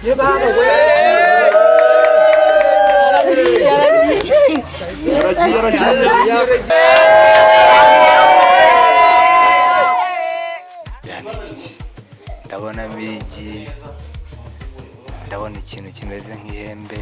Ye baba we. Yani biki ndabona bigi ndabona ikintu kimeze nk'ihembe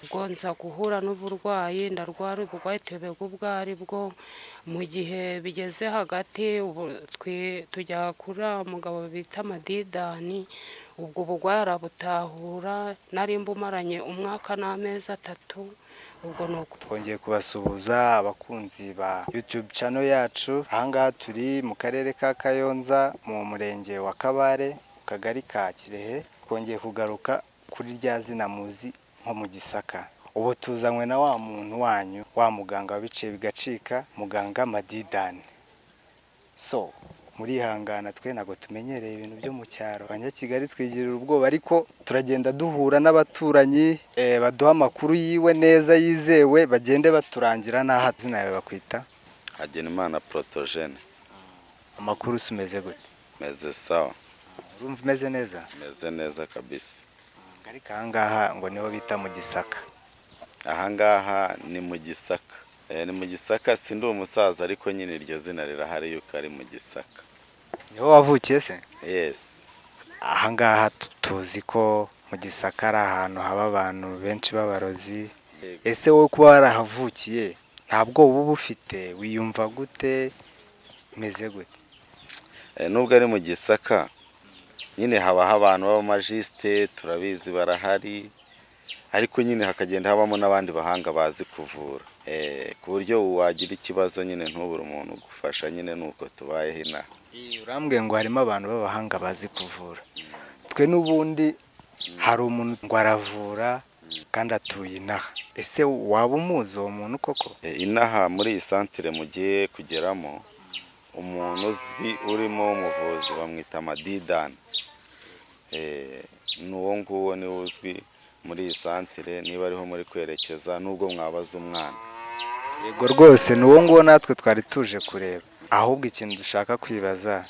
ubwo nza guhura n'uburwayi ndarwara uburwayi tubega ubwo ari bwo mu gihe bigeze hagati ubu tujya kuri umugabo bita Madidani ubwo burwayi arabutahura nari mbumaranye umwaka n'amezi 3 ubwo nuko twongeye kubasuhuza abakunzi ba YouTube channel yacu ahangaha turi mu karere ka Kayonza mu murenge wa Kabare mu kagari ka Kirehe twongeye kugaruka kuri rya zina muzi nko mu Gisaka ubu tuzanywe na wa muntu wanyu wa muganga wabiciye bigacika muganga Madidani so muri hangana twe nago tumenyereye ibintu byo mu cyaro abanyakigali twigirira ubwoba ariko turagenda duhura n'abaturanyi baduha amakuru yiwe neza yizewe bagende baturangira naha zina yawe bakwita Hagenimana Protogene. Amakuru sumeze gute? Meze sawa. Urumva meze neza? Meze neza kabisa. Ngari kangaha ngo niho bita mu Gisaka. Ahangaha ni mu Gisaka. Ni mu Gisaka sindi umusaza ariko nyine iryo zina rirahari yuko ari mu Gisaka. Niho wavukiye se? Yes. Ahangaha tuzi ko mu Gisaka ari ahantu haba abantu benshi b'abarozi. Ese wowe kuba warahavukiye ntabwo ubu ufite wiyumva gute meze gute? Nubwo ari mu Gisaka nyine haba abantu b'abamajiste turabizi barahari ariko nyine hakagenda habamo n'abandi bahanga bazi kuvura ku buryo wagira ikibazo nyine ntubure umuntu gufasha nyine nuko tubayeho inaha. Urambwiye ngo harimo abantu b'abahanga bazi kuvura. Twe n'ubundi hari umuntu ngo aravura kandi atuye inaha. Ese waba umuzi uwo muntu koko? Inaha muri iyi santere mugiye kugeramo umuntu uzwi urimo umuvuzi bamwita Madidani. Nuwo nguwo ni uzwi muri iyi santere niba ariho muri kwerekeza nubwo mwabaza umwana. Yego rwose nuwo nguwo natwe twari tuje kureba. Ahubwo ikintu dushaka kwibaza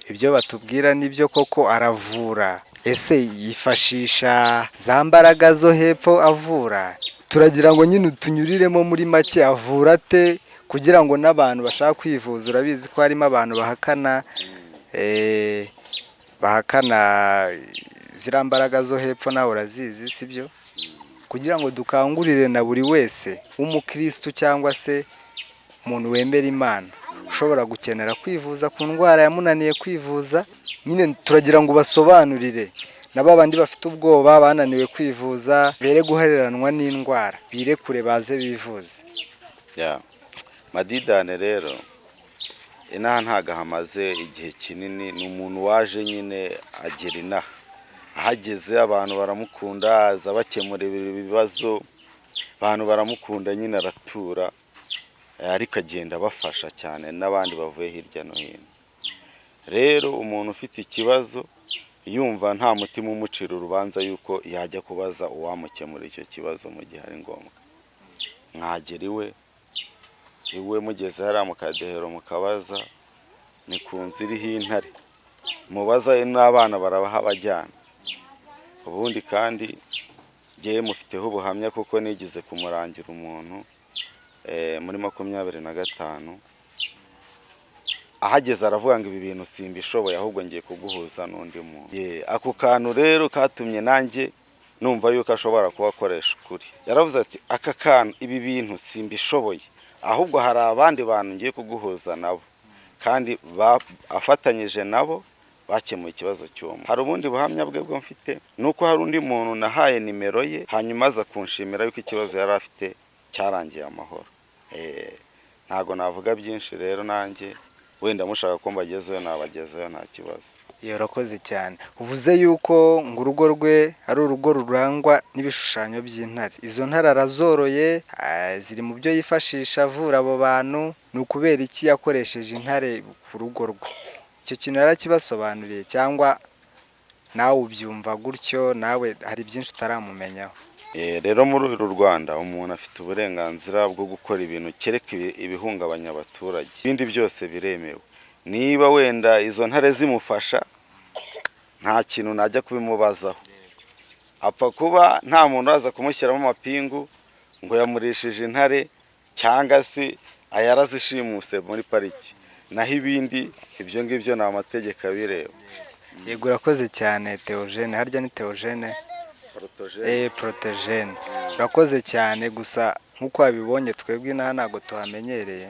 ibyo batubwira nibyo koko aravura. Ese yifashisha za mbaraga zo hepfo avura? Turagira ngo nyine tunyuriremo muri make avura te kugira ngo n'abantu bashaka kwivuza urabizi ko harimo abantu bahakana zira mbaraga zo hepfo nawe urazizi sibyo? Kugira ngo dukangurire na buri wese w'umukristo cyangwa se umuntu wemera Imana ushobora gukenera kwivuza ku ndwara yamunaniye kwivuza nyine turagira ngo basobanurire n'abandi bafite ubwoba bananiwe kwivuza bere guhereranwa n'indwara birekure baze bivuze. Madidane rero inaha ntago hamaze igihe kinini ni umuntu waje nyine agera inaha ahageze abantu baramukunda aza bakemura ibibazo abantu baramukunda nyine aratura ariko agenda bafasha cyane n'abandi bavuye hirya no hino. Rero umuntu ufite ikibazo yumva nta mutima umucira urubanza yuko yajya kubaza uwamukemura icyo kibazo mu gihe ari ngombwa mwagera iwe mugeze hariya mu Kadehero mukabaza ni ku nzu iriho intare mubaza n'abana barahabajyana. Ubundi kandi ngewe mufiteho ubuhamya kuko nigize kumurangira umuntu muri 25 ahageze aravuga ngo ibi bintu simbishoboye ahubwo ngiye kuguhuza n'undi muntu. Ako kantu rero katumye nanjye numva yuko ashobora kuba akoresha ukuri. Yaravuze ati aka kantu ibi bintu simbishoboye ahubwo hari abandi bantu ngiye kuguhuza nabo kandi afatanyije nabo bakemuye ikibazo cy'umwe. Hari ubundi buhamya bwe bwo mfite nuko hari undi muntu nahaye nimero ye hanyuma aza kunshimira yuko ikibazo yari afite cyarangiye amahoro. Ntago navuga byinshi rero nanjye wenda mushaka ko mbagezeyo nabagezeyo nta kibazo. Yarakoze cyane. Uvuze yuko ngo urugo rwe ari urugo rurangwa n'ibishushanyo by'intare. Izo ntare arazoroye ziri mu byo yifashisha avura abo bantu. Ni ukubera iki yakoresheje intare ku rugo rwe? Icyo kintu yarakibasobanuriye cyangwa nawe ubyumva gutyo, nawe hari byinshi utaramumenyaho. Rero muri uru Rwanda umuntu afite uburenganzira bwo gukora ibintu kereka ibihungabanya abaturage, ibindi byose biremewe. Niba wenda izo ntare zimufasha nta kintu najya kubimubazaho, apfa kuba nta muntu waza kumushyiramo amapingu ngo yamurishije intare cyangwa se ayarazishimuse muri pariki, naho ibindi ibyo ngibyo ni amategeko abireba. Yego urakoze cyane Theogene, harya ni Theogene? Protogene. Urakoze cyane, gusa nk'uko wabibonye twebwe inaha ntabwo tuhamenyereye,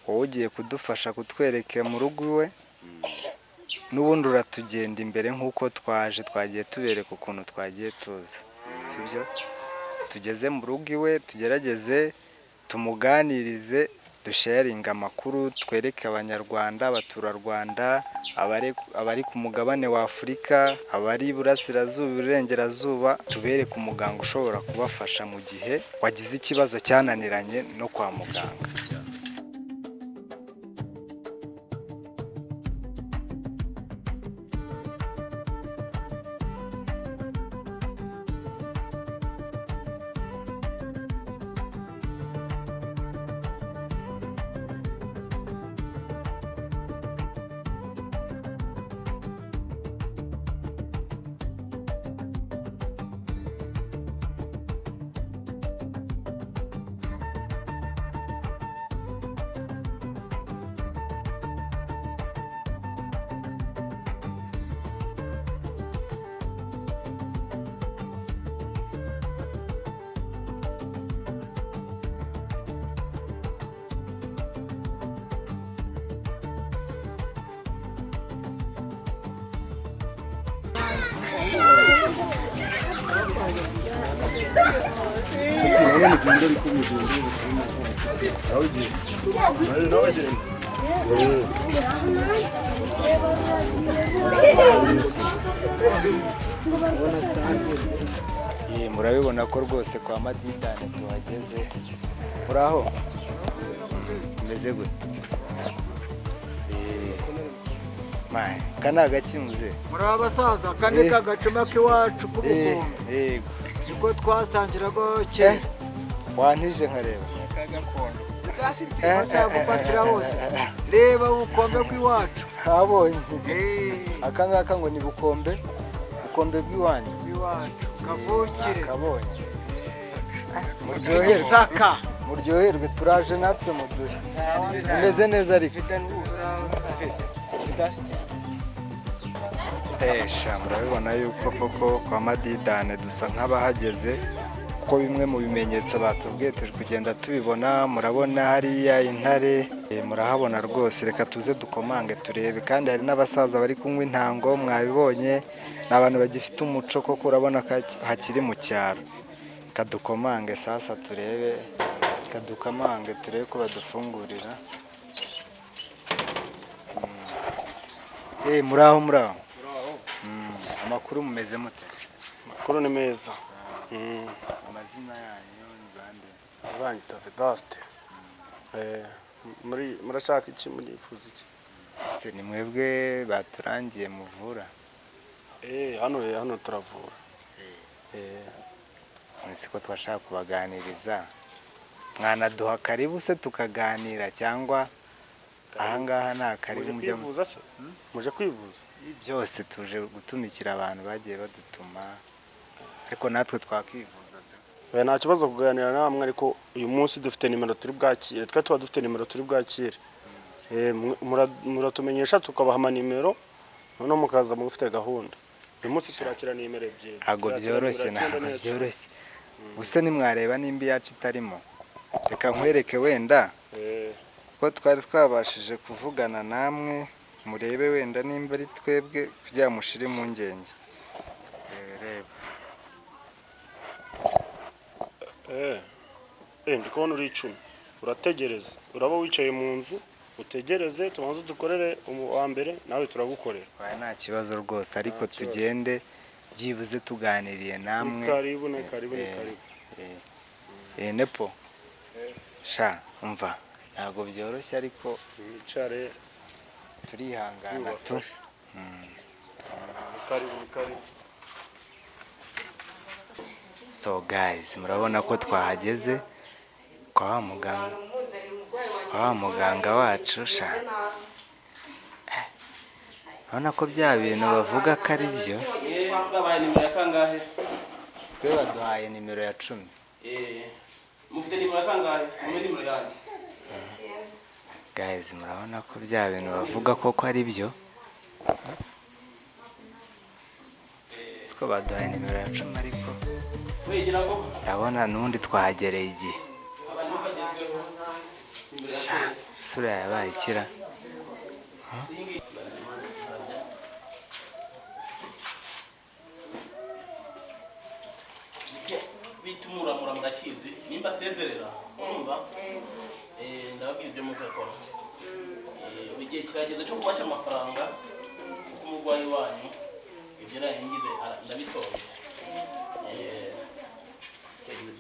wowe ugiye kudufasha kutwereka mu rugo iwe, n'ubundi uratugenda imbere nk'uko twagiye tubereka ukuntu twagiye tuza, sibyo? Tugeze mu rugo iwe tugerageze tumuganirize, dusharinga amakuru, twereke abanyarwanda, abaturarwanda, abari ku mugabane wa Afurika, abari iburasirazuba, iburengerazuba, tubereke umuganga ushobora kubafasha mu gihe wagize ikibazo cyananiranye no kwa muganga. Murabibona ko rwose kwa Madidane tuhageze. Muraho? Meze gute? Kana gakimuze. Muri abasaza kane kagacuma k'iwacu k'ubukombe. Yego. Niko twasangiraga kera. Wantije nkareba. Kagakondo. Gufatira hose. Reba ubukombe bw'iwacu. Habonye. Aka ngaka ngo ni bukombe. Bukombe bw'iwanyu. Bw'iwacu. Kavukire. Kabonye. Muryoherwe turaje natwe muduhe. Umeze neza ariko. Murabibona yuko koko kwa Madidane dusa nk'abahageze, kuko bimwe mu bimenyetso batubwiye turi kugenda tubibona. Murabona hariya intare, murahabona rwose. Reka tuze dukomange turebe, kandi hari n'abasaza bari kunywa intango, mwabibonye. Ni abantu bagifite umuco koko, urabona ko hakiri mu cyaro. Kadukomange sasa turebe, kadukamange turebe ko badufungurira. Muraho. Amakuru mumeze mute? Amakuru ni meza. Amazina yanyu ni bande? Banyita Vedaste. Murashaka iki, murifuza iki? Se ni mwebwe baturangiye muvura? Hano turavura. Siko twashaka kubaganiriza. Mwanaduha karibu se tukaganira, cyangwa ahangaha nta karibu mujya kwivuza se? Muje kwivuza? Byose tuje gutumikira abantu bagiye badutuma, ariko natwe twakivuza. Nta kibazo kuganira namwe, ariko uyu munsi dufite nimero turi bwakire. Twa tuba dufite nimero turi bwakire. Muratumenyesha tukabaha amanimero, none mukaza mufite gahunda. Uyu munsi turakira nimero ebyiri. Ntabwo byoroshye, ntabwo byoroshye. Gusa nimwareba nimba yacu itarimo, reka nkwereke wenda ko twari twabashije kuvugana namwe, murebe wenda nimba ari twebwe kugira mushire mu ngenge. Ndi kubona uri 10. Urategereza, uraba wicaye mu nzu utegereze tubanze dukorere wa mbere, nawe turagukorera. Nta kibazo rwose, ariko tugende byibuze tuganiriye namwe. Karibu. Nepo sha umva, ntabwo byoroshye ariko wicare turihangana tu. karibu. So guys, murabona ko twahageze kwa wa muganga wacu sha. Urabona ko bya bintu bavuga ko ari byo. Babaye nimero ya kangahe? Twe baduhaye nimero ya 10. Mufite nimero ya kangahe? Mume nimero yanyu. Guys, murabona ko bya bintu bavuga koko ari byo. Siko baduhaye nimero ya 10 ariko Wegira ngo ndabona nundi twahagereye igihe. abantu bagezweho nimero ya Sura yabaye kira. bitumura murakizi nimba sezerera urumva ndababwira ibyo mugakora igihe kirageze cyo kubaca amafaranga ku murwayi wanyu ibyo naringize ndabisoje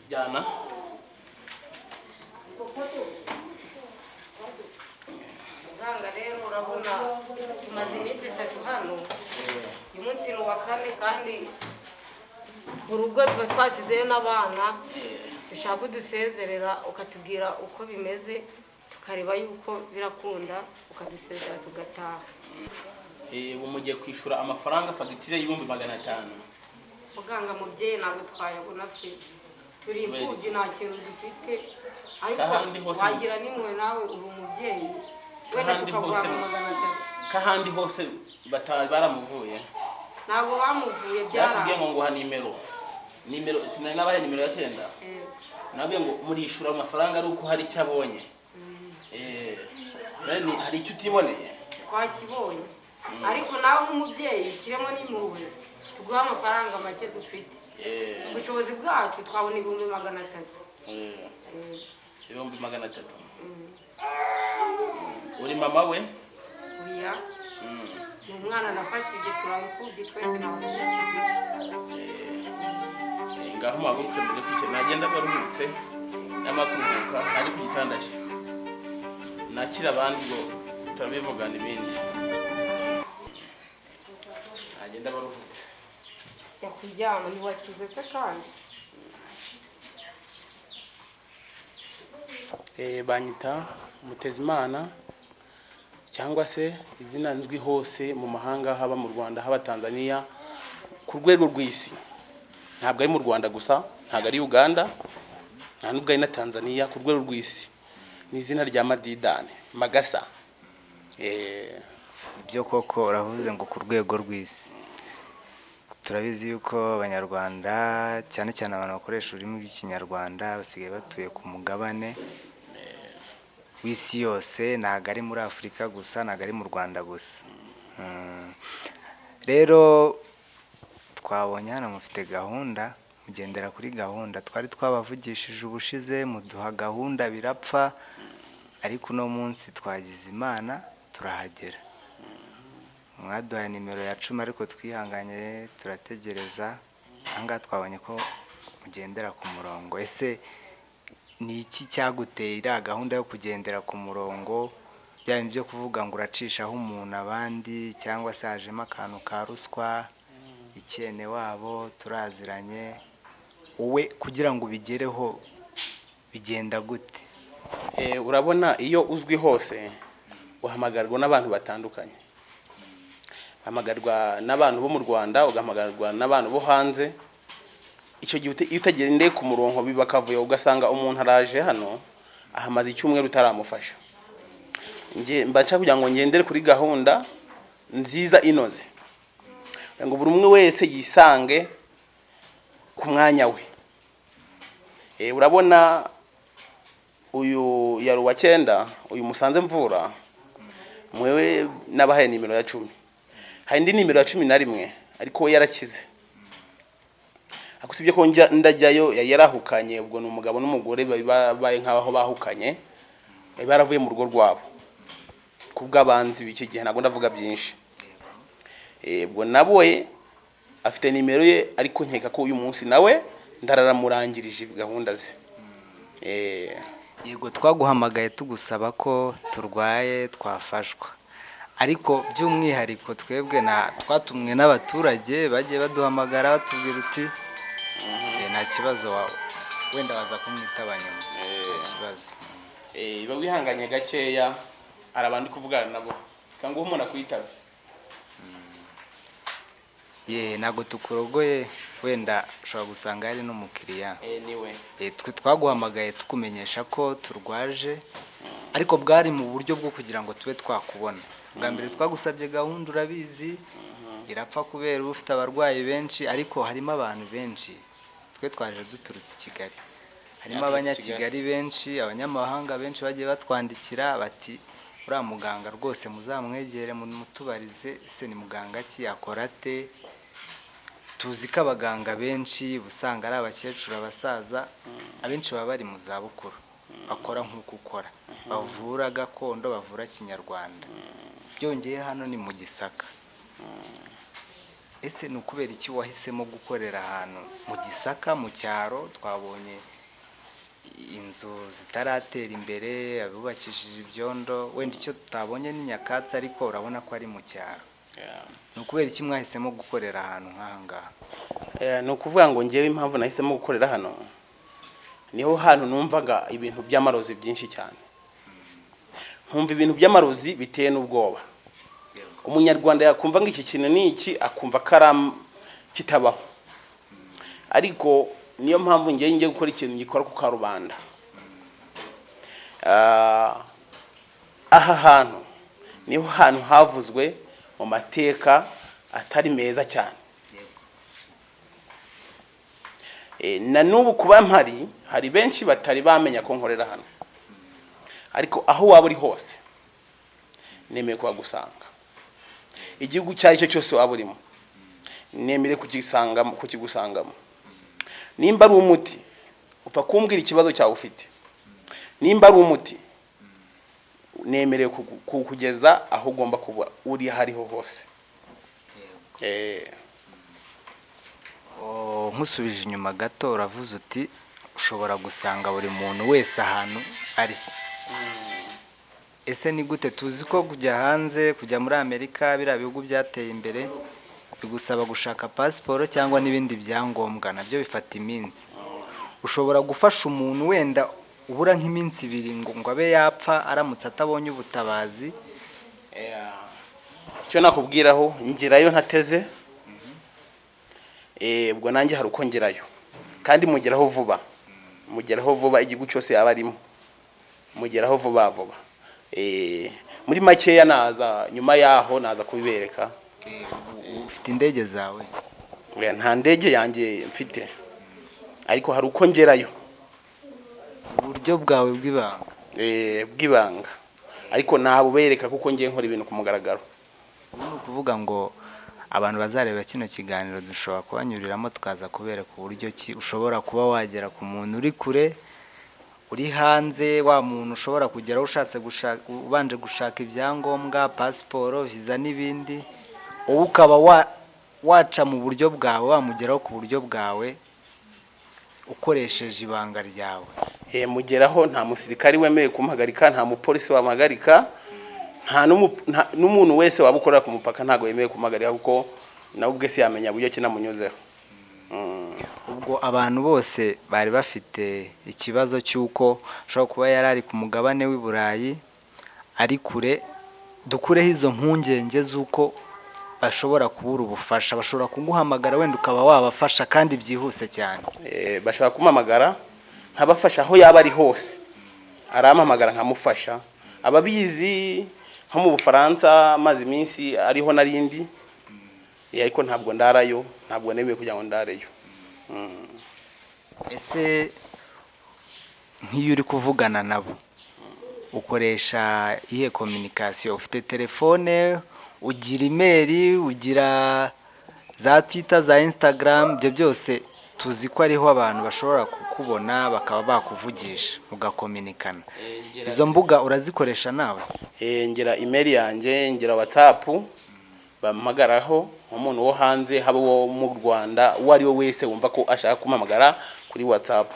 jyana muganga rero urabona tumaze iminsi 3 hano uyu munsi ni uwa 4 kandi mu rugo tuba twasizeyo n'abana dushaka udusezerera ukatubwira uko bimeze tukareba yuko birakunda ukadusezera tugataha. ubu mugiye kwishura amafaranga fagitire y'ibihumbi 500. Muganga mubyeyi ntabwo twayabona pe turi imfubyi nta kintu dufite ariko wagira nimwe nawe uri umubyeyi wenda tukaguha 500. Kahandi hose baramuvuye ntabwo bamuvuye byakubwiye ngo nguha nimero sinari nabaye nimero ya 9 nabwiye ngo murishura amafaranga ari uko hari icyo abonye hari icyo utiboneye twakibonye ariko nawe nk'umubyeyi shyiremo n'impuhwe tuguha amafaranga make dufite ubushobozi bwacu twabona 300. Ibihumbi 300. Uri mama we? Oya. Ni umwana nafashije turamufubye twese n'ababyeyi. Ngaho maguruke muri kwice nagenda baruhutse n'amakuruhuka ari ku gitanda cye. Nakira abandi ngo turabivugana ibindi. Agenda baruhutse. Jya kuryama ntiwakize se kandi. Banyita Mutezimana cyangwa se izina nzwi hose mu mahanga haba mu Rwanda haba Tanzania ku rwego rw'isi. Ntabwo ari mu Rwanda gusa, ntabwo ari Uganda, nta nubwo ari na Tanzania, ku rwego rw'isi. Ni izina rya Madidane Magasa. Ibyo koko uravuze ngo ku rwego rw'isi. Turabizi yuko abanyarwanda cyane cyane abantu bakoresha ururimi rw'ikinyarwanda basigaye batuye ku mugabane w'isi yose, ntabwo ari muri Afurika gusa, ntabwo ari mu Rwanda gusa. Rero twabonye hano mufite gahunda, mugendera kuri gahunda. Twari twabavugishije ubushize muduha gahunda birapfa, ariko uno munsi twagize Imana turahagera. Mwaduhaye nimero ya 10 ariko twihanganye turategereza. Anga twabonye ko mugendera ku murongo. Ese ni iki cyagutera gahunda yo kugendera ku murongo? Byari byo kuvuga ngo uracishaho umuntu abandi cyangwa se hajemo akantu ka ruswa, ikene wabo turaziranye, wowe kugira ngo bigereho bigenda gute? Urabona iyo uzwi hose uhamagarwa n'abantu batandukanye. Hamagarwa n'abantu bo mu Rwanda, ugahamagarwa n'abantu bo hanze. Icyo gihe utagendeye ku murongo bibakavuye ugasanga umuntu araje hano ahamaze icyumweru utaramufasha. Nje mbaca kugira ngo ngendere kuri gahunda nziza inoze. Ngo buri umwe wese yisange ku mwanya we. Urabona uyu yari wa 9, uyu musanze mvura mwewe nabahaye nimero ya 10. Hari indi nimero ya 11 ariko we yarakize. Akusibye ko ndajyayo yarahukanye, ubwo n'umugabo n'umugore babaye nkaho bahukanye, baravuye mu rugo rwabo kubw'abanzi b'iki gihe, ntabwo ndavuga byinshi. Ubwo naboye afite nimero ye, ariko nkeka ko uyu munsi nawe ndararamurangirije gahunda ze. Yego twaguhamagaye tugusaba ko turwaye twafashwa, ariko by'umwihariko twebwe twatumwe n'abaturage bagiye baduhamagara batubwira uti nta kibazo wenda baza kumwitaba nyuma nta kibazo iba wihanganye gakeya hari abandi kuvugana nabo cyangwa umuntu akwitaba ntabwo tukurogoye wenda ushobora gusanga hari n'umukiriya niwe twe twaguhamagaye tukumenyesha ko turwaje ariko bwari mu buryo bwo kugira ngo tube twakubona bwa mbere twagusabye gahunda urabizi irapfa kubera ufite abarwayi benshi ariko harimo abantu benshi twe twaje duturutse i Kigali harimo abanyakigali benshi abanyamahanga benshi bagiye batwandikira bati uriya muganga rwose muzamwegere mutubarize ese ni muganga ki akora ate tuzi ko abaganga benshi usanga ari abakecuru abasaza abenshi baba bari mu zabukuru bakora nk'uko ukora bavura gakondo bavura kinyarwanda byongeye hano ni mu Gisaka ese ni ukubera iki wahisemo gukorera ahantu mu Gisaka mu cyaro twabonye inzu zitaratera imbere abubakishije ibyondo wenda icyo tutabonye ni nyakatsi ariko urabona ko ari mu cyaro ni ukubera iki mwahisemo gukorera ahantu nk'ahangaha ni ukuvuga ngo ngewe impamvu nahisemo gukorera hano niho hantu numvaga ibintu by'amarozi byinshi cyane nkumva ibintu by'amarozi biteye n'ubwoba umunyarwanda yakumva ngo iki kintu ni iki akumva kitabaho ariko niyo mpamvu ngiye gukora ikintu gikora ku karubanda aha hantu niho hantu havuzwe mu mateka atari meza cyane na n'ubu kuba mpari hari benshi batari bamenya ko nkorera hano ariko aho waba uri hose nemeye kuhagusanga igihugu icyo ari cyo cyose waba urimo nemere kukigusangamo nimba ari umuti upfa kumbwira ikibazo cyawe ufite nimba ari umuti nemereye kugeza aho ugomba kuba uri hariho hose nkusubije inyuma gato uravuze uti ushobora gusanga buri muntu wese ahantu ari ese ni gute tuzi ko kujya hanze kujya muri Amerika biriya bihugu byateye imbere bigusaba gushaka pasiporo cyangwa n'ibindi byangombwa nabyo bifata iminsi ushobora gufasha umuntu wenda ubura nk'iminsi 2 ngo abe yapfa aramutse atabonye ubutabazi cyo nakubwiraho ngirayo ntateze ubwo nanjye hari uko ngerayo kandi mugeraho vuba igihugu cyose yaba arimo mugeraho vuba muri makeya naza nyuma yaho naza kubibereka ufite indege zawe nta ndege yanjye mfite ariko hari uko ngerayo uburyo bwawe bw'ibanga ariko nabubereka kuko ngiye nkora ibintu ku mugaragaro ni ukuvuga ngo abantu bazareba kino kiganiro dushobora kubanyuriramo tukaza kubereka uburyo ki ushobora kuba wagera ku muntu uri kure uri hanze wa muntu ushobora kugeraho ushatse ubanje gushaka ibyangombwa pasiporo visa n'ibindi wowe ukaba waca mu buryo bwawe wamugeraho ku buryo bwawe ukoresheje ibanga ryawe mugeraho nta musirikari wemeye kumuhagarika nta mupolisi wamuhagarika nta n'umuntu wese wabukorera ku mupaka ntago yemeye kumuhagarika kuko nawe ubwe se yamenya buryo kinamunyuzeho ubwo abantu bose bari bafite ikibazo cy'uko ashobora kuba yari ari ku mugabane w'i Burayi ari kure dukureho izo mpungenge z'uko bashobora kubura ubufasha bashobora kuguhamagara wenda ukaba wabafasha kandi byihuse cyane bashobora kumuhamagara nkabafasha aho yaba ari hose arampamagara nkamufasha ababizi nko mu Bufaransa maze iminsi ariho narindi ariko ntabwo ndarayo ntabwo nemeye kugira ngo ndareyo ese nk'iyo uri kuvugana nabo ukoresha iyihe communication ufite telefone ugira email ugira za Twitter za Instagram ibyo byose tuzi ko ariho abantu bashobora kukubona bakaba bakuvugisha ugakominikana izo mbuga urazikoresha nawe ngira email yanjye ngira WhatsApp bampamagaraho umuntu wo hanze haba wo mu Rwanda uwo ari we wese wumva ko ashaka kumpamagara kuri WhatsApp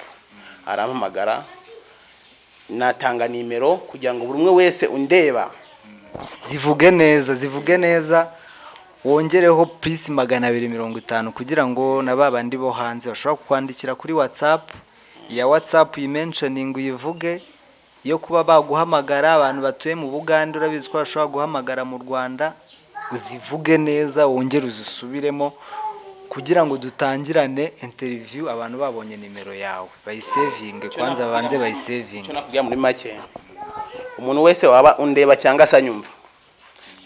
arampamagara natanga nimero kugira ngo buri umwe wese undeba zivuge neza wongereho plus 250 kugira ngo na babandi bo hanze bashobora kukwandikira kuri WhatsApp ya WhatsApp yimentioning uyivuge yo kuba baguhamagara abantu batuye mu Buganda urabizi ko bashobora guhamagara mu Rwanda uzivuge neza wongere uzisubiremo kugira ngo dutangirane interview abantu babonye nimero yawe bayisavinge kwanza banze bayisavinge. Cyo nakubwiye muri make umuntu wese waba undeba cyangwa asanyumva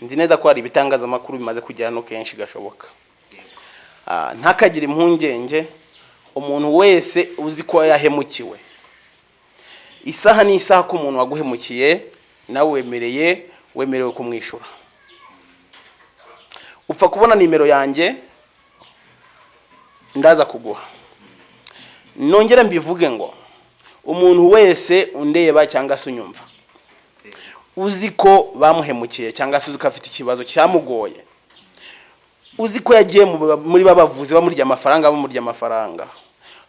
nzi neza ko hari ibitangazamakuru bimaze kugera no kenshi gashoboka. Ntakagira impungenge umuntu wese uzi ko yahemukiwe isaha n'isaha ko umuntu waguhemukiye nawe wemerewe kumwishura. Upfa kubona nimero yanjye ndaza kuguha. Nongera mbivuge ngo umuntu wese undeba cyangwa se unyumva uzi ko bamuhemukiye cyangwa se uzi ko afite ikibazo cyamugoye uzi ko yagiye muri babavuzi bamurya amafaranga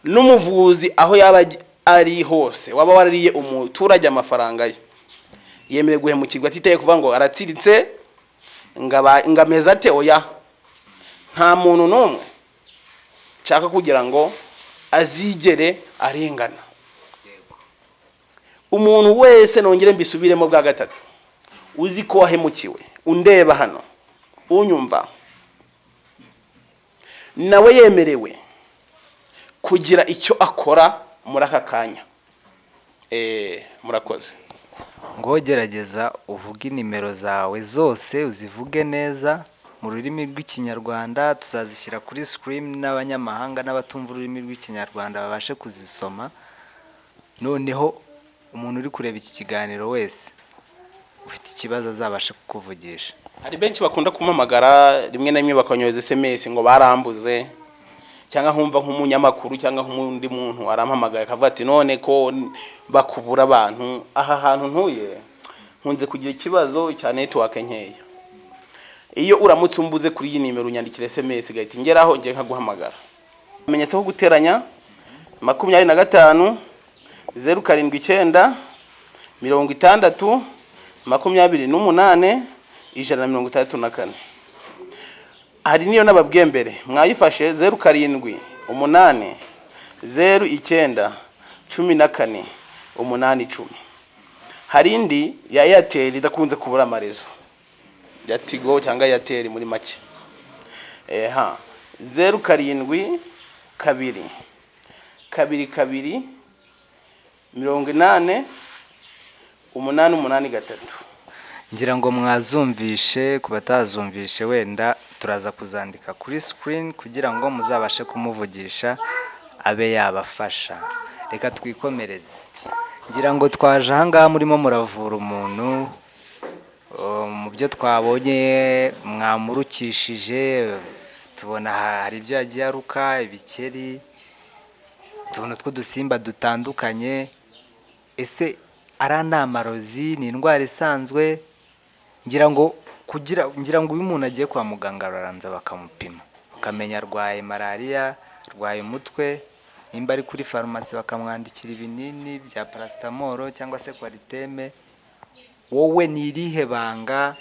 n'umuvuzi aho yaba ari hose waba warariye umuturage amafaranga ye yemerewe guhemukirwa atitaye kuvuga ngo aratsiritse ngameza ate oya. Nta muntu n'umwe nshaka kugira ngo azigere arengana. Umuntu wese nongere mbisubiremo bwa gatatu uzi ko wahemukiwe undeba hano unyumva nawe yemerewe kugira icyo akora muri aka kanya. Murakoze. Ngo gerageza uvuge nimero zawe zose uzivuge neza mu rurimi rw'ikinyarwanda tuzazishyira kuri screen n'abanyamahanga n'abatumva ururimi rw'ikinyarwanda babashe kuzisoma. Noneho umuntu uri kureba iki kiganiro wese ufite ikibazo azabasha kukuvugisha. Hari benshi bakunda kumamagara rimwe na rimwe bakonyoza SMS ngo barambuze cyangwa nkumva nk'umunyamakuru cyangwa nk'undi muntu arampamagaye akavuga ati none ko bakubura abantu aha hantu ntuye nkunze kugira ikibazo cya network nkeya. Iyo uramutse umbuze kuri iyi nimero unyandikira SMS gahita ngeraho ngiye nkaguhamagara. Amenyetse ko guteranya 25 079 60 28 134. Hari niyo nababwiye mbere mwayifashe 07 8 09 14 810. Hari indi ya Airtel idakunze kubura amarezo ya Tigo cyangwa ya Airtel muri make. 07 2 2 80 883. Ngira ngo mwazumvishe kubatazumvishe wenda turaza kuzandika kuri screen kugira ngo muzabashe kumuvugisha abe yabafasha. Reka twikomereze. Ngira ngo twaje ahangaha murimo muravura umuntu mu byo twabonye mwamurukishije tubona hari ibyo yagiye aruka ibikeri tubona two dusimba dutandukanye. Ese aranamarozi ni indwara isanzwe? Ngira ngo uyu muntu agiye kwa muganga baranza bakamupima bakamenya arwaye malaria arwaye umutwe nimba ari kuri farumasi bakamwandikira ibinini bya paracetamol cyangwa se kwariteme. Wowe ni irihe banga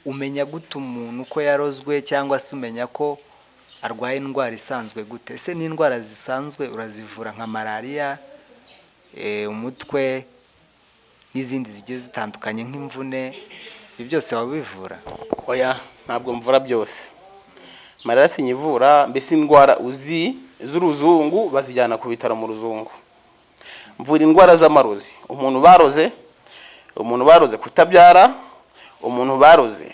umenya gute umuntu ko yarozwe cyangwa se umenya ko arwaye indwara isanzwe gute? Ese ni indwara zisanzwe urazivura nka malaria umutwe n'izindi zigiye zitandukanye nk'imvune ibi byose wabivura? Oya ntabwo mvura byose. Malaria sinyivura mbese indwara uzi z'uruzungu bazijyana ku bitaro mu ruzungu. Mvura indwara z'amarozi umuntu baroze kutabyara umuntu baroze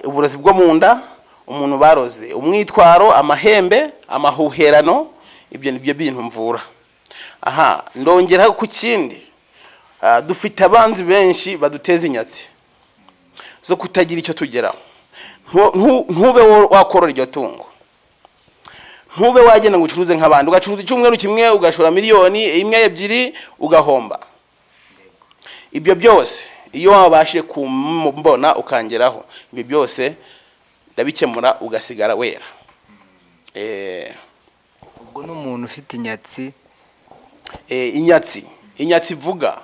uburozi bwo mu nda umuntu baroze umwitwaro amahembe amahuherano ibyo nibyo bintu mvura. Ndongera ku kindi dufite abanzi benshi baduteza inyatsi zo kutagira icyo tugeraho. Ntube wakorora iryo tungo ntube wagenda ngo ucuruze nk'abandi ugacuruza icyumweru kimwe ugashora miliyoni imwe ebyiri ugahomba. Ibyo byose iyo wabashije kumbona ukangeraho ibyo byose ndabikemura ugasigara wera. Ubwo n'umuntu ufite inyatsi inyatsi ivuga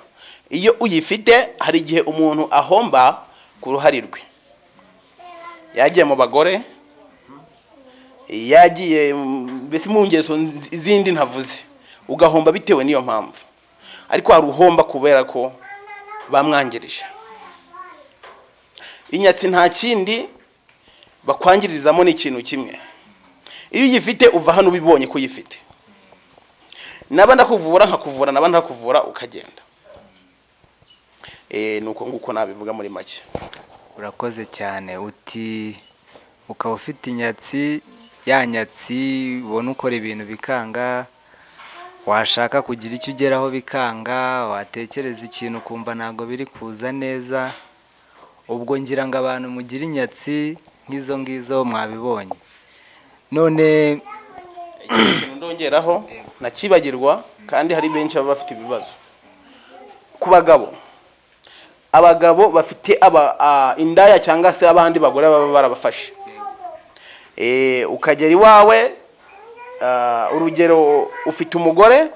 iyo uyifite hari igihe umuntu ahomba ku ruhare rwe, yagiye mu bagore, yagiye mbese mu ngeso izindi ntavuze, ugahomba bitewe n'iyo mpamvu. Ariko hari uhomba kubera ko bamwangirije. Inyatsi nta kindi bakwangirizamo n'ikintu kimwe, iyo uyifite uva hano ubibonye ko uyifite, naba ndakuvura nkakuvura, naba ndakuvura ukagenda. Nuko nguko nabivuga muri make. Urakoze cyane. Uti ukaba ufite inyatsi, ya nyatsi ubona ukora ibintu bikanga, washaka kugira icyo ugeraho bikanga, watekereza ikintu ukumva ntabwo biri kuza neza. Ubwo ngira ngo abantu mugira inyatsi nk'izo ngizo mwabibonye. None ikintu ndongeraho nakibagirwa, kandi hari benshi baba bafite ibibazo. Ku bagabo, abagabo bafite indaya cyangwa se abandi bagore baba barabafashe, ukagera iwawe, urugero ufite umugore,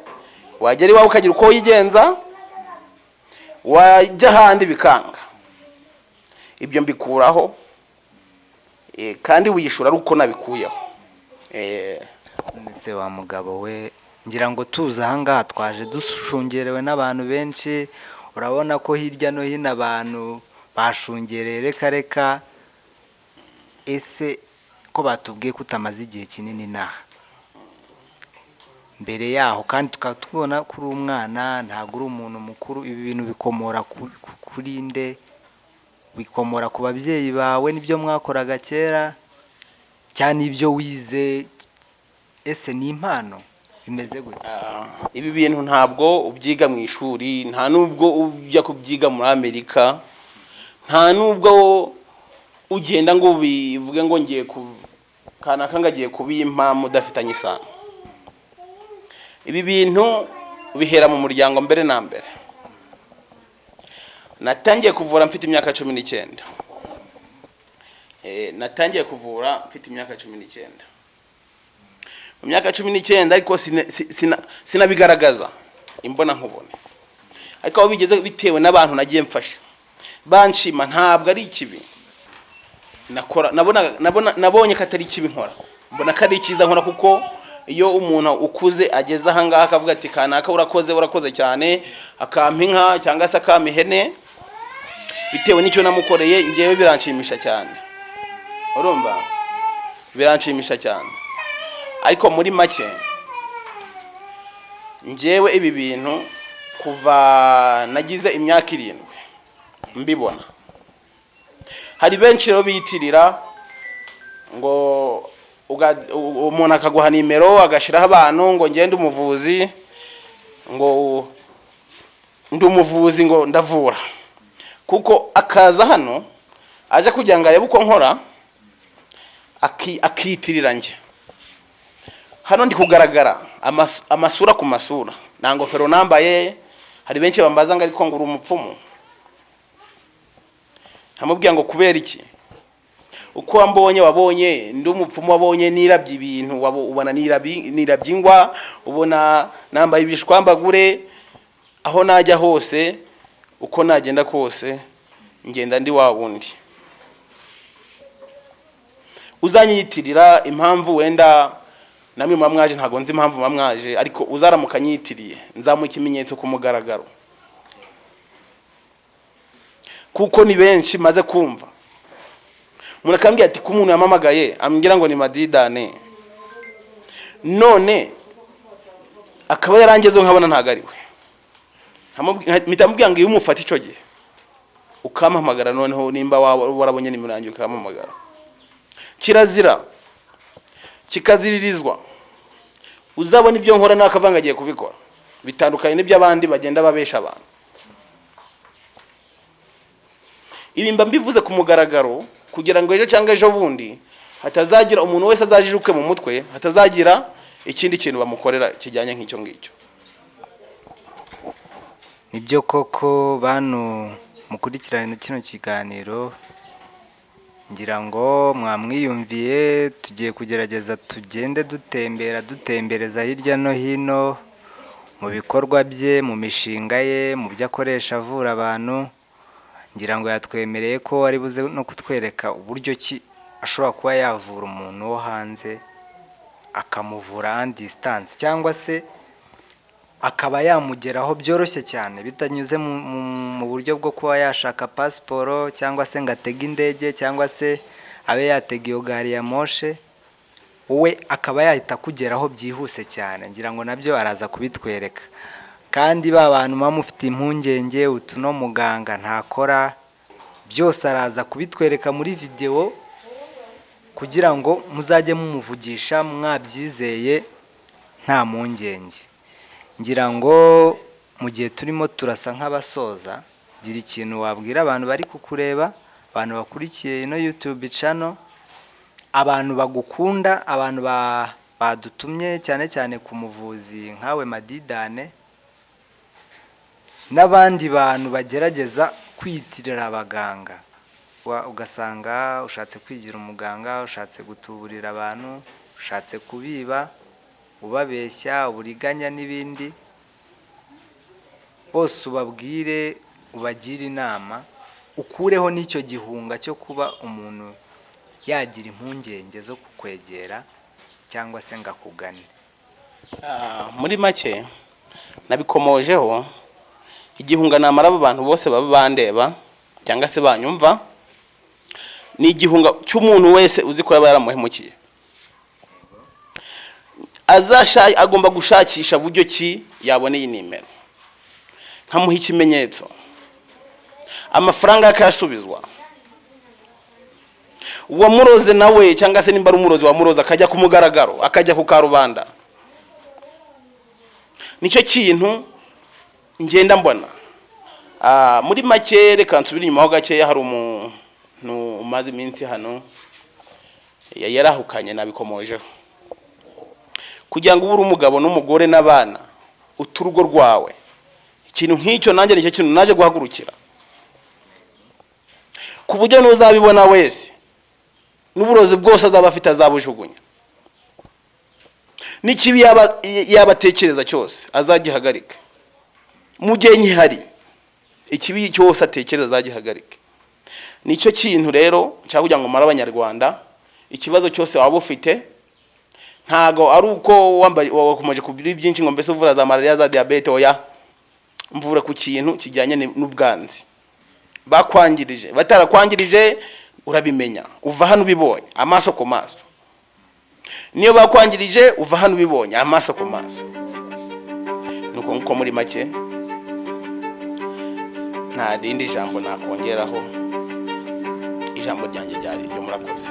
wagera iwawe ukagira uko wigenza, wajya ahandi bikanga. Ibyo mbikuraho, kandi wiyishura ari uko nabikuyeho. Ese wa mugabo we, ngira ngo tuza ahangaha twaje dushungerewe n'abantu benshi. Urabona ko hirya no hino abantu bashungereye reka. Ese ko batubwiye ko utamaze igihe kinini naha mbere yaho, kandi tukaba tubona kuri umwana, ntabwo uri umuntu mukuru, ibi bintu bikomora kuri nde? Bikomora ku babyeyi bawe n'ibyo mwakoraga kera cyane ibyo wize? Ese ni impano bimeze gute? Ibi bintu ntabwo ubyiga mu ishuri, nta nubwo ujya kubyiga muri Amerika, nta nubwo ugenda ngo bivuge ngo ngiye kanaka ngagiye kubimpa mudafitanye isano. Ibi bintu bihera mu muryango mbere na mbere. Natangiye kuvura mfite imyaka 19. Natangiye kuvura mfite imyaka 19. Mu myaka 19 ariko sinabigaragaza imbona nkubone. Ariko aho bigeze bitewe n'abantu nagiye mfasha, banshima ntabwo ari ikibi nakora, nabonye ko atari ikibi nkora, mbona ko ari ikiza nkora. Kuko iyo umuntu ukuze ageze ahangaha akavuga ati kanaka urakoze cyane, akampa inka cyangwa se akampa ihene bitewe n'icyo namukoreye, ngewe biranshimisha cyane. Urumva, biranshimisha cyane. Ariko muri make, ngewe ibi bintu kuva nagize imyaka 7 mbibona. Hari benshi rero biyitirira ngo umuntu akaguha nimero agashiraho abantu ngo ngende umuvuzi, ngo ndi umuvuzi, ngo ndavura. Kuko akaza hano aje kugira ngo arebe uko nkora, akiyitirira nge. Hano ndi kugaragara amasura ku masura, nta ngofero nambaye. Hari benshi bambaza ngo ariko ngo uri umupfumu. Ntamubwira ngo kubera iki? Uko wabonye ndi umupfumu, wabonye nirabye ibintu, ubona nirabye ingwa, ubona nambaye ibishwambagure. Aho najya hose, uko nagenda kose, ngenda ndi wa wundi. Uzanyiyitirira impamvu wenda namwe mwamwaje, ntago nzi impamvu mwamwaje, ariko uzaramuka nyitiriye nzamuha ikimenyetso ku mugaragaro. Kuko ni benshi maze kumva, umuntu akambwira ati ko umuntu yamamagaye ambwira ngo ni Madidane, none akaba yarangezeho nkabona ntago ari we. Mitamubwira ngo iyo umufata ico gihe ukampamagara, noneho nimba warabonye nimero yanjye ukampamagara. Kirazira kikaziririzwa, uzabona ibyo nkora nakavanga agiye kubikora, bitandukanye n'ibyo abandi bagenda babesha abantu. Ibi mba mbivuze ku mugaragaro kugira ngo ejo cyangwa ejo bundi hatazagira umuntu wese azajijuke mu mutwe, hatazagira ikindi kintu bamukorera kijyanye nk'icyo ngicyo. Nibyo koko bantu mukurikirana kino kiganiro, ngira ngo mwamwiyumviye. Tugiye kugerageza tugende dutembereza hirya no hino mu bikorwa bye, mu mishinga ye, mu byo akoresha avura abantu. ngira ngo yatwemereye ko ari buze no kutwereka uburyo ki ashobora kuba yavura umuntu wo hanze akamuvura en distance cyangwa se akaba yamugeraho byoroshye cyane bitanyuze mu buryo bwo kuba yashaka pasiporo cyangwa se ngo atege indege cyangwa se abe yatega iyo gari ya moshe, wowe akaba yahita kugeraho byihuse cyane. Ngira ngo nabyo araza kubitwereka. Kandi ba bantu mufite impungenge utuno muganga ntakora, byose araza kubitwereka muri video kugira ngo muzajye mumuvugisha mwabyizeye nta mpungenge. Ngira ngo mu gihe turimo turasa nk'abasoza, gira ikintu wabwira abantu bari kukureba, abantu bakurikiye ino YouTube channel, abantu bagukunda, abantu badutumye cyane cyane ku muvuzi nkawe Madidane, n'abandi bantu bagerageza kwiyitirira abaganga, ugasanga ushatse kwigira umuganga, ushatse gutuburira abantu, ushatse kubiba, ubabeshya, uburiganya n'ibindi. Bose ubabwire, ubagire inama, ukureho n'icyo gihunga cyo kuba umuntu yagira impungenge zo kukwegera cyangwa se ngo akugane. Muri make nabikomojeho, igihunga namara abo bantu bose baba bandeba cyangwa se banyumva, ni igihunga cy'umuntu wese uzi ko yaba yaramuhemukiye. Agomba gushakisha buryo ki yaboneye nimero, nkamuha ikimenyetso, amafaranga akayasubizwa. Uwamuroze nawe cyangwa se nimba ari umurozi wamuroza akajya ku mugaragaro, akajya ku karubanda. Nicyo kintu ngenda mbona. Muri make reka nsubire inyuma ho gakeya. Hari umuntu umaze iminsi hano yarahukanye, nabikomojeho. Kugira ngo ubure umugabo n'umugore n'abana uturugo rwawe, ikintu nk'icyo nanjye nicyo kintu naje guhagurukira, ku buryo n'uzabibona wese n'uburozi bwose azaba afite azabujugunya, n'ikibi yabatekereza cyose azagihagarika. Mu gihe nkihari, ikibi cyose atekereza azagihagarike. Nicyo kintu rero cyangwa kugira ngo mara abanyarwanda, ikibazo cyose waba ufite, ntago ari uko wakomeje kubiri byinshi ngo mbese uvura za malaria za diabete, oya, mvura ku kintu kijyanye n'ubwanzi. Bakwangirije, batarakwangirije urabimenya, uva hano ubibonye amaso ku maso. Niyo bakwangirije uva hano ubibonye amaso ku maso. Nuko nko muri make nta rindi jambo nakongeraho, ijambo ryanjye ryari ryo murakoze.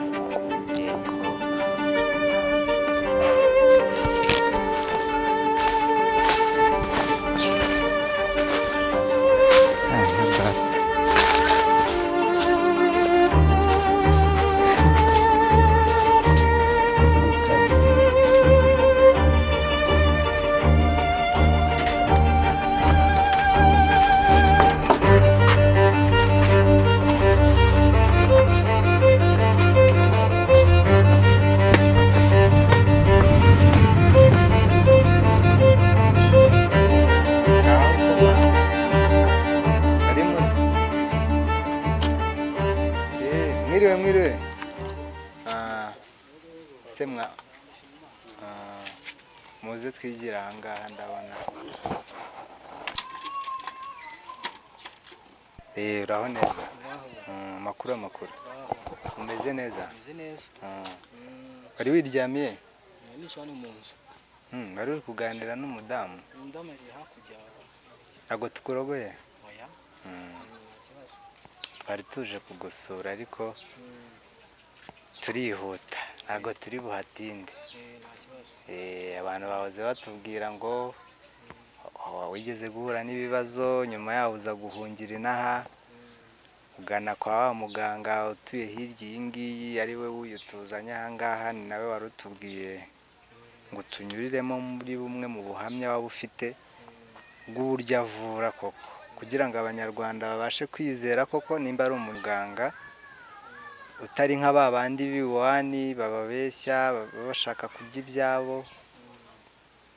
Mwiriwe. Semwa muze twigira ahangaha ndabona. Uraho neza? Makuru. Umeze neza? Wari wiryamiye? Nishani mu nzu. Wari uri kuganira n'umudamu? Umudamu yari hakujya. Ntago tukurogoye? Oya. Bari tuje kugusura ariko turihuta, ntago turi buhatinde. Abantu bahoze batubwira ngo wigeze guhura n'ibibazo, nyuma yaho uza guhungira inaha, ugana kwa wa muganga utuye hirya iyi ngiyi ari we wuyutuzanya ahangaha. Ni nawe wari utubwiye ngo tunyuriremo muri bumwe mu buhamya waba ufite bw'uburyo avura koko, kugira ngo abanyarwanda babashe kwizera koko nimba ari umuganga utari nka babandi biwani bababeshya bashaka kurya ibyabo.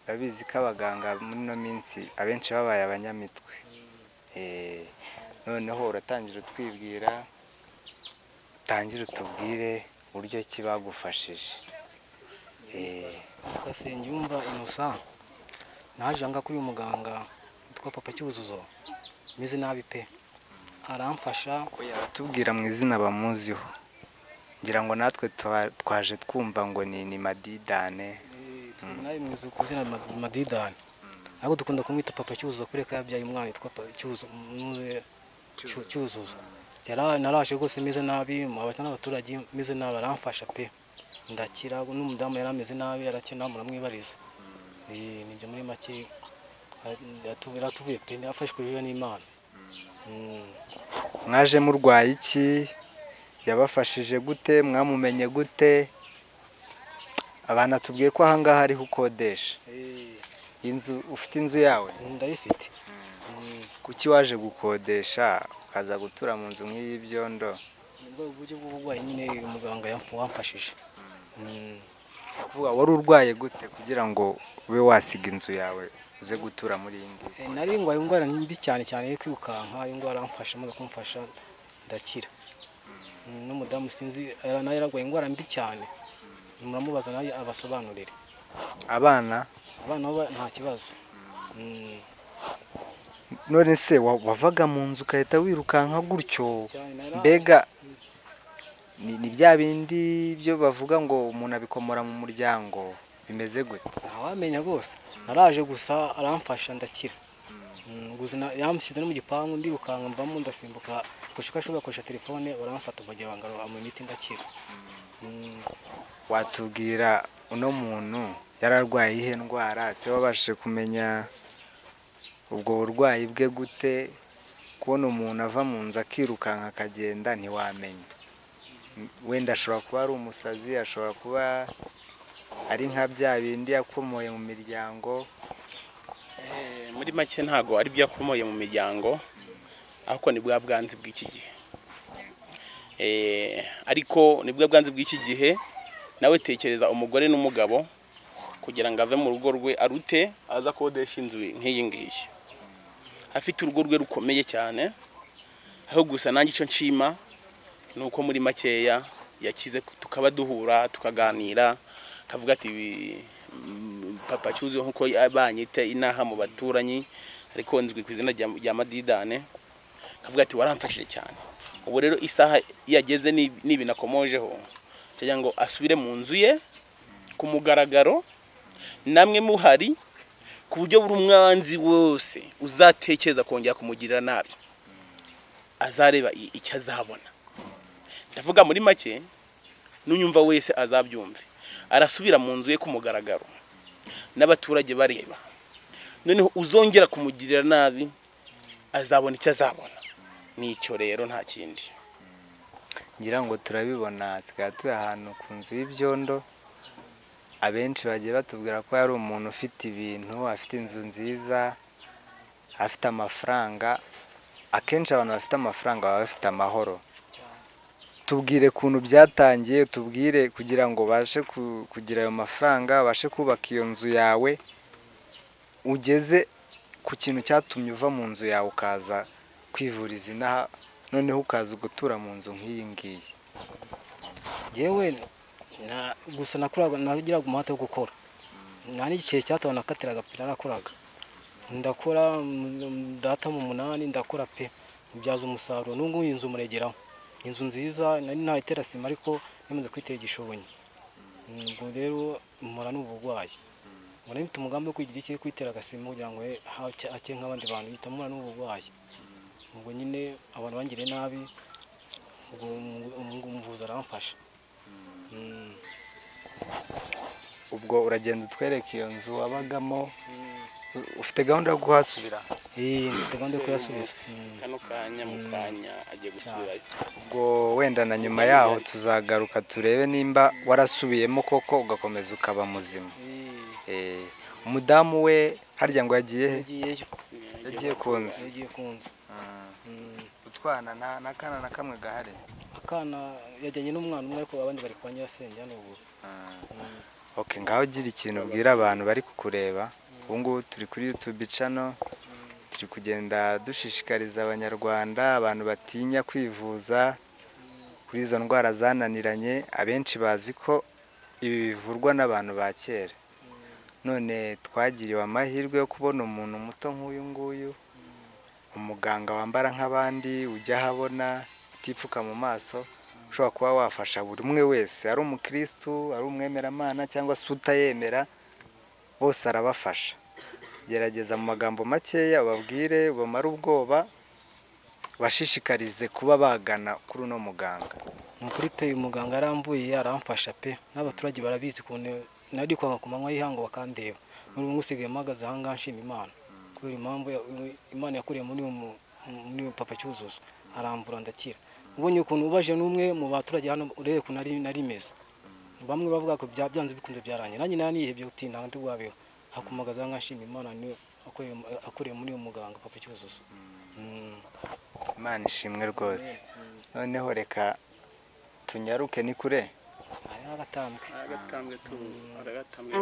Babizi ko abaganga muri no minsi abenshi babaye abanyamitwe. noneho uratangira utwibwira, utangire utubwire uburyo ki bagufashije. Nsengiyumva Innocent naje anga kuri uyu muganga witwa Papa Cyuzuzo meze nabi pe, aramfasha. Tubwira mu izina bamuziho, ngira ngo natwe twaje twumva ngo ni Madidane. Nawe mwiza ku izina Madidane, ariko dukunda kumwita Papa Cyuzuzo kureka yabyaye umwana witwa Cyuzuzo. Naraje rwose meze nabi, abasa n'abaturage meze nabi, aramfasha pe ndakira. N'umudamu yari ameze nabi, arakena muramwibariza. Nibyo muri make yatuvuye pe, afashwe n'Imana. Mwaje murwaye iki? Yabafashije gute? Mwamumenye gute? Abana tubwiye ko ahangaha ariho ukodesha. Inzu, ufite inzu yawe? Ndayifite. Kuki waje gukodesha ukaza gutura mu nzu nk'iy'ibyondo? Nibwo buryo bw'uburwayi nyine umuganga wamfashije. Kuvuga wari urwaye gute kugira ngo ube wasiga inzu yawe uze gutura muri iyi ngiyi? Nari ngwaye indwara mbi cyane yo kwirukanka, indwara amfasha maze kumfasha ndakira. N'umudamu sinzi nawe yaragwaye indwara mbi cyane, muramubaza nawe abasobanurire. Abana nta kibazo. None se wavaga mu nzu ukahita wirukanka gutyo? Mbega ni bya bindi byo bavuga ngo umuntu abikomora mu muryango, bimeze gute? Ntawamenya rwose, naraje gusa aramfasha ndakira. Yamushyize no mu gipangu ndirukanka mvamo ndasimbuka, ashobora gukoresha telefone baramfata bagira ngo amuhe imiti ndakira. Watubwira uno muntu yararwaye ihe ndwara? Se wabashije kumenya ubwo burwayi bwe gute? Kubona umuntu ava mu nzu akirukanka akagenda ntiwamenya. Wenda ashobora kuba ari umusazi, ashobora kuba ari nka bya bindi yakomoye mu miryango. Muri make ntago ari byo yakomoye mu miryango, ariko ni bwa bwanzi bw'iki gihe. Ariko ni bwa bwanzi bw'iki gihe. Nawe tekereza umugore n'umugabo kugira ngo ave mu rugo rwe arute aza kodesha inzu nk'iyi ngiyi, afite urugo rwe rukomeye cyane. Aho gusa nanjye icyo nshima nuko muri makeya yakize, tukaba duhura tukaganira, kavuga ati Papa Cyuzuzo nkuko banyita inaha mu baturanyi, ariko nzwi ku izina rya Madidane, kavuga ati waramfashije cyane. Ubu rero isaha yageze nibi nakomojeho cyangwa ngo asubire mu nzu ye ku mugaragaro, namwe muhari, ku buryo buri umwanzi wose uzatekereza kongera kumugirira nabi azareba icyo azabona. Ndavuga muri make n'unyumva wese azabyumve, arasubira mu nzu ye ku mugaragaro n'abaturage bareba, noneho uzongera kumugirira nabi azabona icyo azabona. Nicyo rero nta kindi. Ngira ngo turabibona, sigaye tuye ahantu ku nzu y'ibyondo. Abenshi bagiye batubwira ko yari umuntu ufite ibintu, afite inzu nziza, afite amafaranga. Akenshi abantu bafite amafaranga baba bafite amahoro. Tubwire ukuntu byatangiye, tubwire kugira ngo bashe kugira ayo mafaranga, bashe kubaka iyo nzu yawe, ugeze ku kintu cyatumye uva mu nzu yawe ukaza kwivuriza inaha, noneho ukaza gutura mu nzu nk'iyi ngiyi. Yewe gusa nagiraga umuhate wo gukora, nta n'igihe cyataho nakatiraga pe, narakoraga ndakora data mu 8 ndakora pe, mbyaza umusaruro. N'ubwo iyi nzu muregeraho, inzu nziza, nari ntayitera sima ariko namaze kwitera igishobonye. Ubwo rero mpora n'ubugwayi, muri mfite umugambi wo kwigira iki, kwitera agasima kugira ngo ake nk'abandi bantu yitamura n'ubugwayi. Ubwo nyine abantu bangiriye nabi, ubwo umuvuzi aramfasha. Ubwo uragenda utwereka iyo nzu wabagamo, ufite gahunda yo kuhasubira? Mfite gahunda yo kuhasubira. Kano kanya mu kanya agiye gusubirayo. Ubwo wenda na nyuma yaho tuzagaruka turebe nimba warasubiyemo koko ugakomeza ukaba muzima. Umudamu we harya ngo yagiye he? Yagiye ku nzu. Utwana n'akana na kamwe gahari? Akana yajyanye n'umwana umwe ariko abandi bari kwa nyirasenge hano ubu. Ngaho gira ikintu ubwira abantu bari kukureba. Ubu ngubu turi kuri YouTube channel, turi kugenda dushishikariza abanyarwanda, abantu batinya kwivuza kuri izo ndwara zananiranye. Abenshi bazi ko ibi bivurwa n'abantu ba kera, none twagiriwe amahirwe yo kubona umuntu muto nk'uyu nguyu, umuganga wambara nk'abandi, ujya ahabona, utipfuka mu maso, ushobora kuba wafasha buri umwe wese, ari umukristu, ari umwemeramana cyangwa se utayemera, bose arabafasha. Gerageza mu magambo makeya ubabwire, ubamare ubwoba, bashishikarize kuba bagana kuri uno muganga. Ni ukuri pe, uyu muganga arambuye aramfasha pe, n'abaturage barabizi ukuntu nari kwanga ku manywa y'ihangu bakandeba. Muri ubu ngusigaye mpagaze aha ngaha nshima Imana kubera impamvu Imana yakuriye muri Papa Cyuzuzo, arambura ndakira. Ubonye ukuntu ubaje n'umwe mu baturage hano, urebe ukuntu nari meze. Bamwe bavuga ko byanze bikunze byarangiye, nanjye nanihebye uti nta ndi bwabeho. Hakumagaza aha ngaha nshima Imana ni akuriye muri uyu muganga Papa Cyuzuzo. Imana ishimwe rwose. Noneho reka tunyaruke, ni kure agatambwe tu aragatambwe.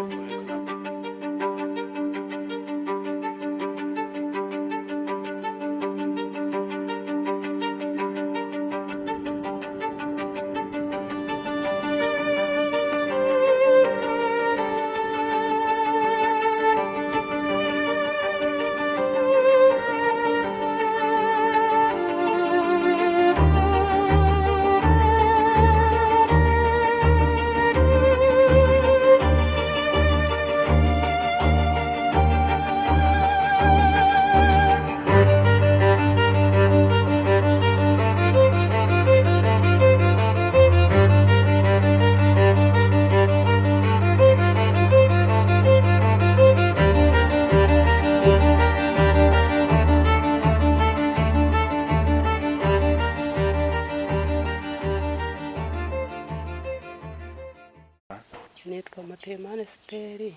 Nitwa Mutemane Siteri,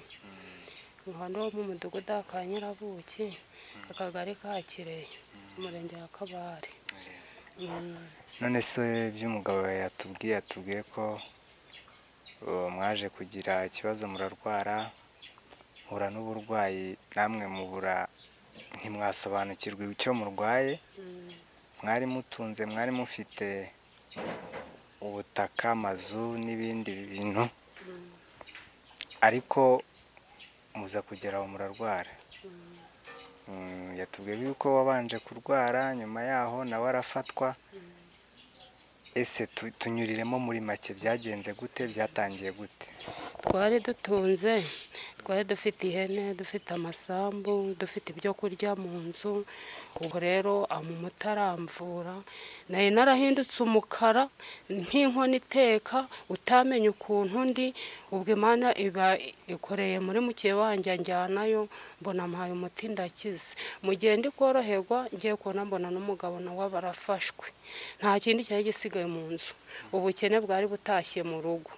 umuhanda wo mu mudugudu wa Kanyirabuki, akagari ka Kirehe, umurenge wa Kabare. None se by'umugabo yatubwiye ko mwaje kugira ikibazo, murarwara, hura n'uburwayi, namwe mubura, ntimwasobanukirwa icyo murwaye. Mwari mutunze, mwari mufite ubutaka, amazu n'ibindi bintu, ariko muza kugera aho murarwara. Yatubwiye yuko wabanje kurwara, nyuma yaho nawe arafatwa. Ese tunyuriremo muri make, byagenze gute, byatangiye gute? Twari dutunze, twari dufite ihene, dufite amasambu, dufite ibyo kurya mu nzu. Ubwo rero amumutaramvura, nari narahindutse umukara nk'inkono iteka, utamenya ukuntu ndi. Ubwo Imana iba ikoreye muri muke wanjye, anjyanayo, mbona ampaye umuti ndakize. Mu gihe ndi koroherwa, ngiye kubona mbona n'umugabo nawe barafashwe. Nta kindi cyari gisigaye mu nzu, ubukene bwari butashye mu rugo.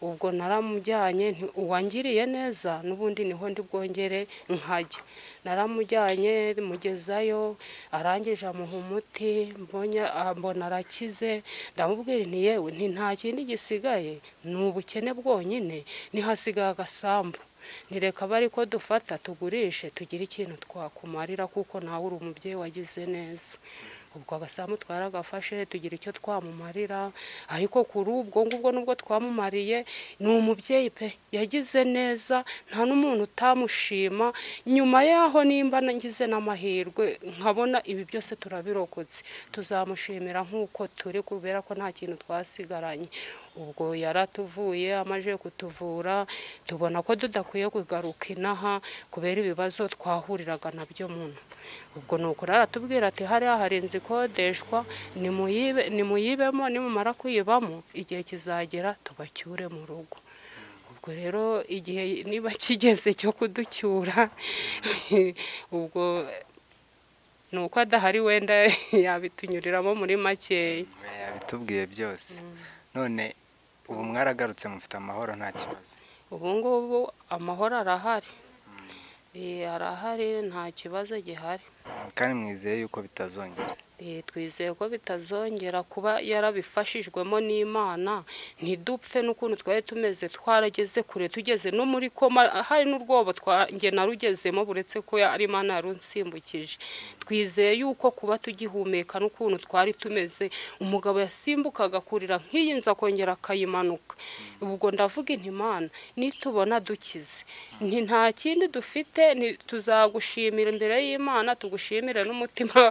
Ubwo naramujyanye, uwangiriye neza n'ubundi niho ndi bwongere nkajya. Naramujyanye mugezayo, arangije amuha umuti, mbona arakize. Ndamubwira nti yewe, nta kindi gisigaye, ni ubukene bwonyine, nihasigaye agasambu. Nireka bari ko dufata tugurishe, tugire ikintu twakumarira, kuko nawe uri umubyeyi wagize neza. Ubwo agasambu twaragafashe, tugira icyo twamumarira, ariko kuri ubwo ngubwo nubwo twamumariye, ni umubyeyi pe, yagize neza, nta n'umuntu utamushima. Nyuma yaho nimba ngize n'amahirwe nkabona ibi byose turabirokotse, tuzamushimira nk'uko turi, kubera ko nta kintu twasigaranye. Ubwo yaratuvuye, amaze kutuvura, tubona ko tudakwiye kugaruka inaha kubera ibibazo twahuriraga nabyo muno. Ubwo nuko aratubwira ati hariya hari inzu ikodeshwa, nimuyibemo, nimumara kuyibamo igihe kizagera tubacyure mu rugo. Ubwo rero igihe niba kigeze cyo kuducyura, ubwo nuko adahari, wenda yabitunyuriramo muri makeya. Yabitubwiye byose. None ubu mwaragarutse, mufite amahoro, nta kibazo? Ubu ngubu amahoro arahari, arahari, nta kibazo gihari. Kandi mwizeye yuko bitazongera? Twizeye ko bitazongera kuba yarabifashijwemo n'Imana, ntidupfe n'ukuntu twari tumeze, twarageze kure, tugeze no muri koma, hari n'urwobo njye narugezemo buretse ko ari Imana yarunsimbukije. Twizeye yuko kuba tugihumeka n'ukuntu twari tumeze, umugabo yasimbukaga kurira nk'iyi nzu akongera akayimanuka. Ubwo ndavuga inti Imana nitubona dukize, nta kindi dufite, tuzagushimira imbere y'Imana, tugushimire n'umutima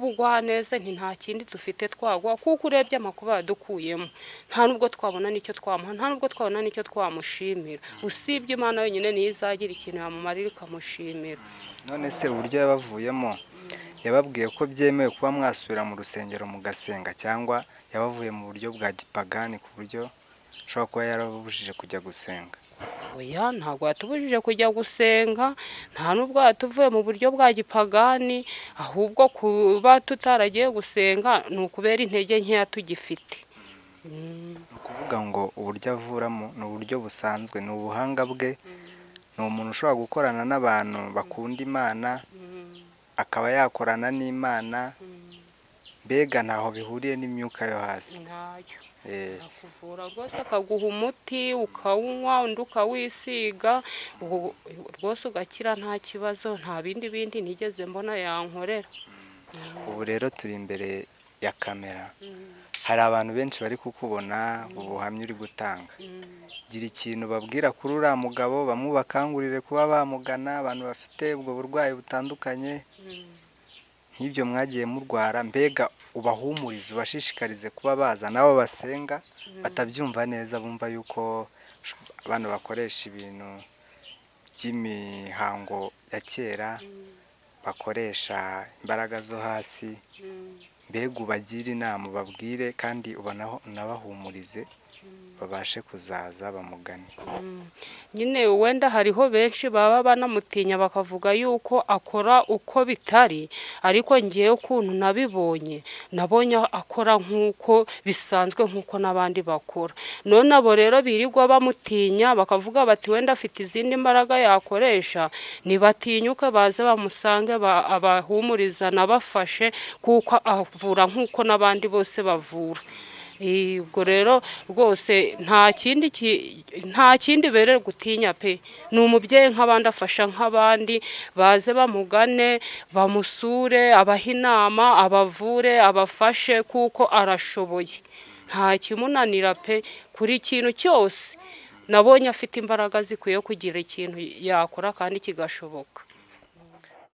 ubugwaneza, nta kindi dufite twagwa, kuko urebye amakuba yadukuyemo nta nubwo twabona nicyo twamuha, nta nubwo twabona nicyo twamushimira, usibye Imana wenyine niyo izagira ikintu yamumarira ikamushimira. None se uburyo yabavuyemo yababwiye ko byemewe kuba mwasubira mu rusengero mugasenga, cyangwa yabavuye mu buryo bwa gipagani ku buryo ashobora kuba yarababujije kujya gusenga? Oya, ntabwo yatubujije kujya gusenga, nta nubwo yatuvuye mu buryo bwa gipagani, ahubwo kuba tutaragiye gusenga ni ukubera intege nkeya tugifite. Ni ukuvuga ngo uburyo avuramo ni uburyo busanzwe, ni ubuhanga bwe, ni umuntu ushobora gukorana n'abantu bakunda Imana, akaba yakorana n'Imana, mbega ntaho bihuriye n'imyuka yo hasi. Ntayo. Akuvura rwose, akaguha umuti ukawunywa, undi ukawisiga, rwose ugakira nta kibazo, nta bindi nigeze mbona yankorera. Ubu rero turi imbere ya kamera, hari abantu benshi bari kukubona ubuhamya uri gutanga. Gira ikintu babwira kuri uriya mugabo, bamwe bakangurire kuba bamugana, abantu bafite ubwo burwayi butandukanye nk'ibyo mwagiye murwara, mbega ubahumurize, ubashishikarize kuba baza nabo basenga, batabyumva neza, bumva yuko abantu bakoresha ibintu by'imihango ya kera, bakoresha imbaraga zo hasi, mbega ubagire inama, ubabwire kandi unabahumurize babashe kuzaza bamugane. Nyine wenda hariho benshi baba banamutinya bakavuga yuko akora uko bitari, ariko ngewe ukuntu nabonye akora nk'uko bisanzwe, nk'uko n'abandi bakora. None abo rero birirwa bamutinya bakavuga bati wenda afite izindi mbaraga yakoresha, nibatinyuke baze bamusange, abahumuriza nabafashe, kuko avura nk'uko n'abandi bose bavura. Ubwo rero rwose nta kindi berere gutinya pe, ni umubyeyi nk'abandi, afasha nk'abandi, baze bamugane, bamusure, abaha inama, abavure, abafashe, kuko arashoboye, nta kimunanira pe. Kuri ikintu cyose nabonye afite imbaraga zikwiye kugira ikintu yakora kandi kigashoboka.